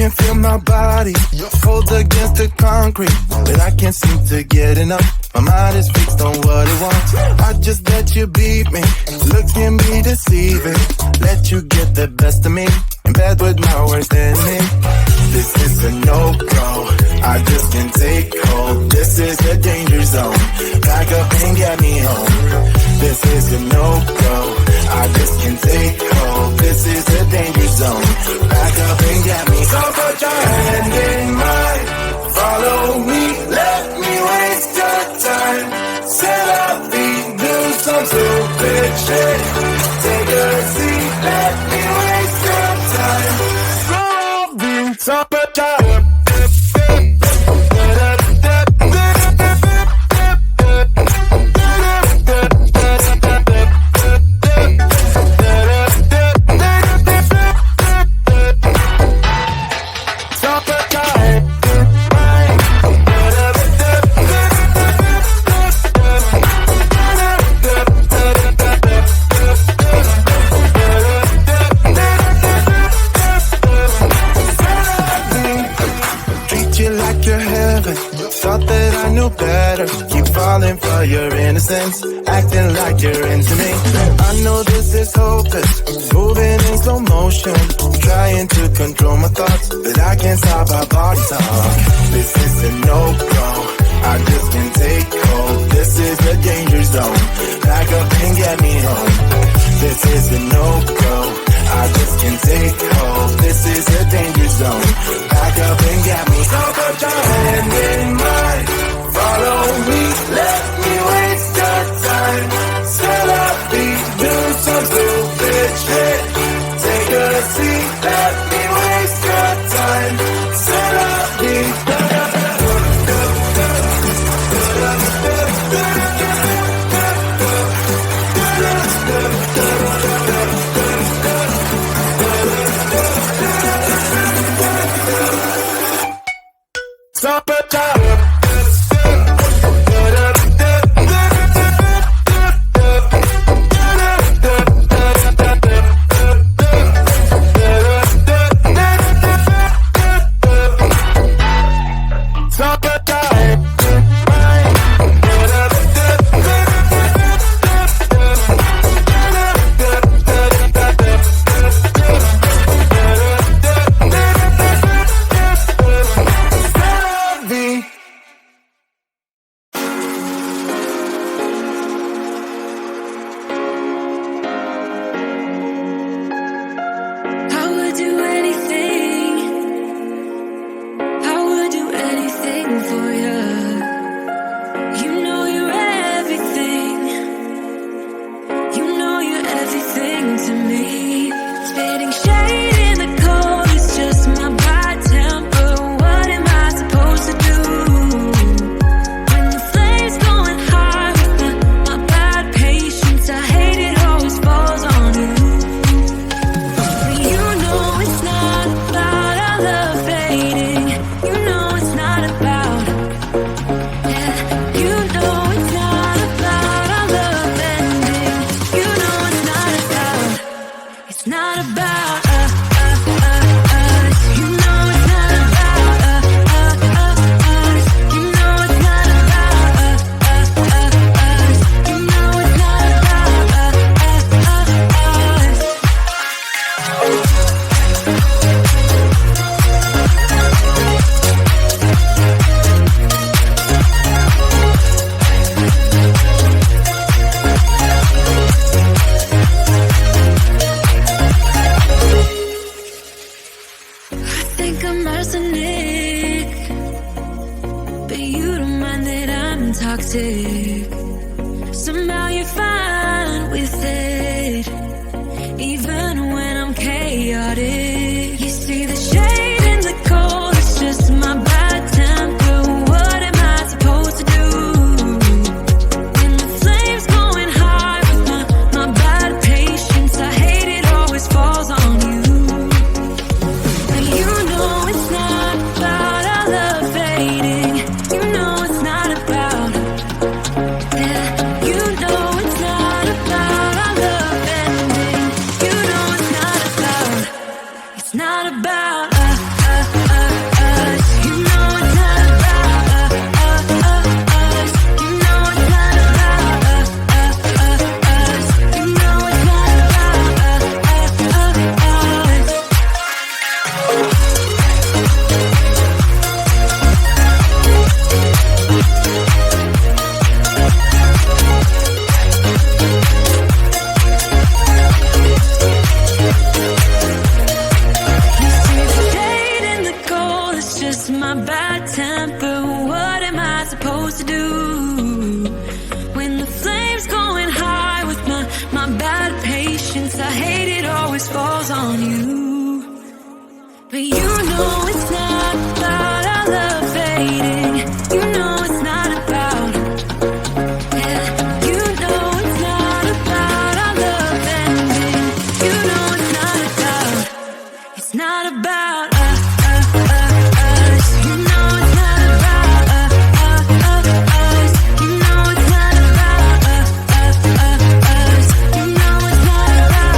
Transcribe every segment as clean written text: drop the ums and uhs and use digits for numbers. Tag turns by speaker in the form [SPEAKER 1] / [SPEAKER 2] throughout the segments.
[SPEAKER 1] can feel my body hold against the concrete, but I can't seem to get enough. My mind is fixed on what it wants. I just let you beat me, look at me deceiving. Let you get the best of me, in bed with my worst enemy. This is a no-go, I just can't take hold. This is the danger zone, back up and get me home. This is a no-go, I just can't take hold. This is the danger zone, back up and get me home. So put your hand in mine, follow me, let me waste your time. Set up, do some stupid shit. Take a seat, let me waste your time. So put your for your innocence, acting like you're into me. I know this is hopeless, moving in slow motion, trying to control my thoughts, but I can't stop our body talk. This is a no-go, I just can't take hold. This is the danger zone, back up and get me home. This is a no-go, I just can't take hold. This is the danger zone, back up and get me home. So put your hand in mine, follow me, let me waste your time. Set up, do some stupid shit. Take a seat, let me waste your time. Set up, stop it,
[SPEAKER 2] toxic. Somehow you're fine with it, even when I'm chaotic. You see the shade in the cold, it's just my bad temper. What am I supposed to do? When the flames going high with my bad patience, I hate it always falls on you. And you know it's not about our love fading. You know it's not about, yeah, you know it's not about our love ending. supposed to do? When the flame's going high with my bad patience, I hate it always falls on you. But you know it's not about our love fading. You know it's not about, yeah. You know it's not about our love ending. You know it's not about, it's not about us. You know it's not about us. You know it's not about us. You know it's not about us.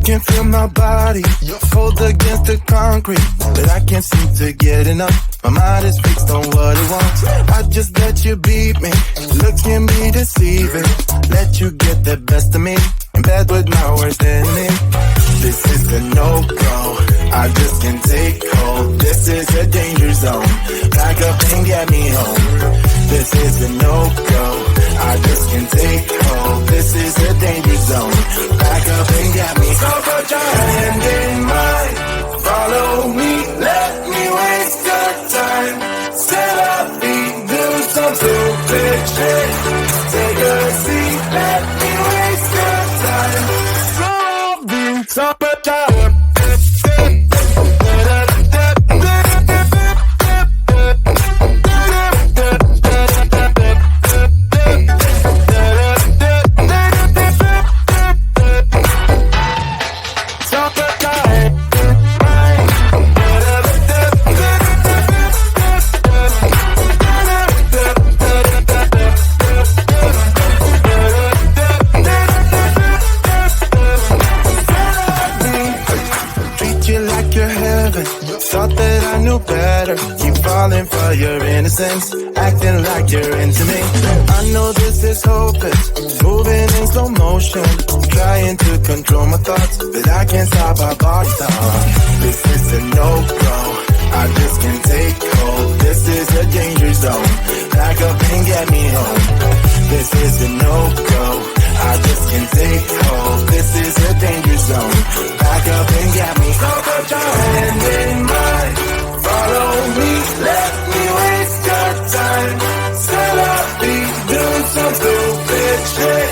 [SPEAKER 1] can feel my body hold against the concrete, but I can't seem to get enough. My mind is fixed on what it wants. I just let you beat me. Looks can be deceiving. Let you get the best of me. In bed with my worst enemy. This is a no-go. I just can't take hold. This is a danger zone. Back up and get me home. This is a no-go. I just can't take hold. This is a danger zone. Back up and get me. So put your hand in mine. Follow me. Let me waste your time. Set up feet. Do some stupid shit. Take a seat. Let me waste your time. So put your better. Keep falling for your innocence, acting like you're into me. I know this is hopeless, moving in slow motion, trying to control my thoughts, but I can't stop our body talk. This is a no-go, I just can't take hold. This is a danger zone, back up and get me home. This is a no-go, I just can't take hold. This is a danger zone, back up and get me. So put your hand in mine. Follow me, let me waste your time. Set up feet, do some stupid shit.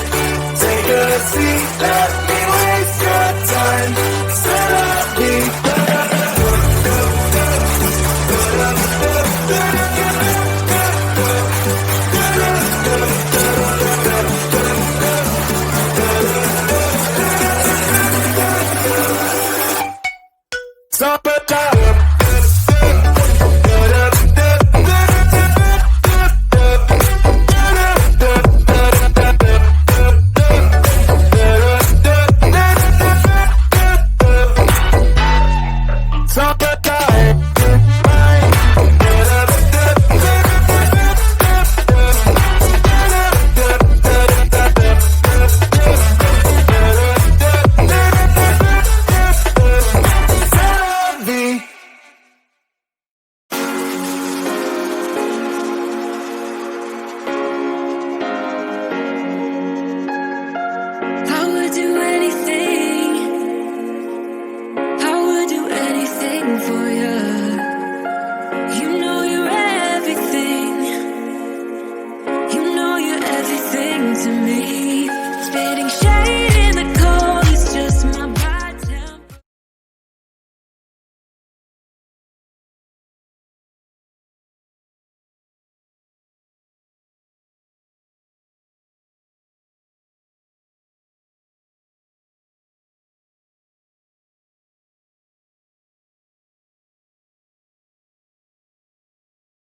[SPEAKER 1] Take a seat, let me waste your time. Set up feet. Stop it down.
[SPEAKER 2] to me, spitting